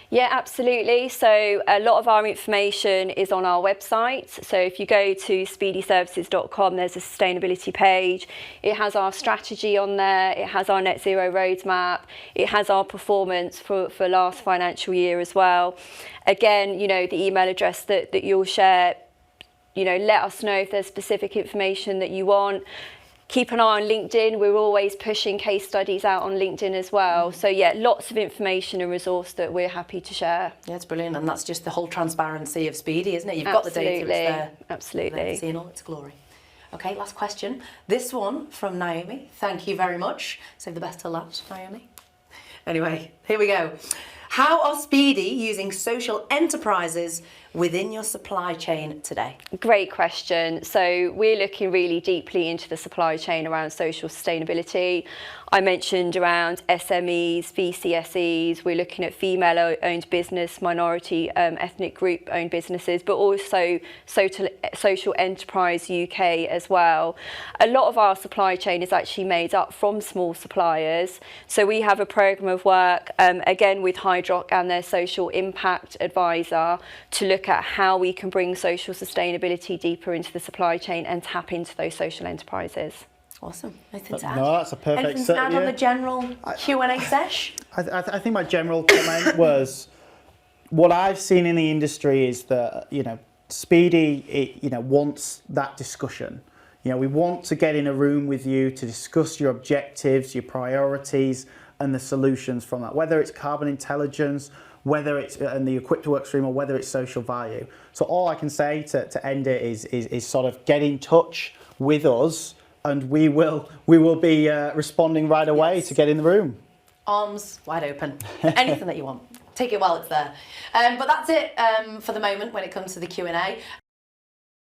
Yeah, absolutely. So a lot of our information is on our website. So if you go to speedyservices.com, there's a sustainability page. It has our strategy on there. It has our net zero roadmap. It has our performance for last financial year as well. Again, you know, the email address that you'll share, you know, let us know if there's specific information that you want. Keep an eye on LinkedIn. We're always pushing case studies out on LinkedIn as well. So yeah, lots of information and resource that we're happy to share. Yeah, it's brilliant. And that's just the whole transparency of Speedy, isn't it? You've got the data, it's there. Absolutely. Seeing all its glory. Okay, last question. This one from Naomi. Thank you very much. Save the best till last, Naomi. Anyway, here we go. How are Speedy using social enterprises within your supply chain today? Great question. So we're looking really deeply into the supply chain around social sustainability. I mentioned around SMEs, VCSEs, we're looking at female-owned business, minority ethnic group-owned businesses, but also social enterprise UK as well. A lot of our supply chain is actually made up from small suppliers. So we have a programme of work, again with Hydrock and their social impact advisor, to look at how we can bring social sustainability deeper into the supply chain and tap into those social enterprises. Awesome. Anything to add? No, that's a perfect. Anything to add on the general Q&A sesh? I think my general comment was, what I've seen in the industry is that, you know, Speedy, wants that discussion. You know, we want to get in a room with you to discuss your objectives, your priorities, and the solutions from that, whether it's carbon intelligence, whether it's in the equipped work stream, or whether it's social value. So all I can say to end it is sort of get in touch with us, and we will be responding right away to get in the room. Arms wide open. Anything that you want. Take it while it's there. But that's it for the moment when it comes to the Q&A.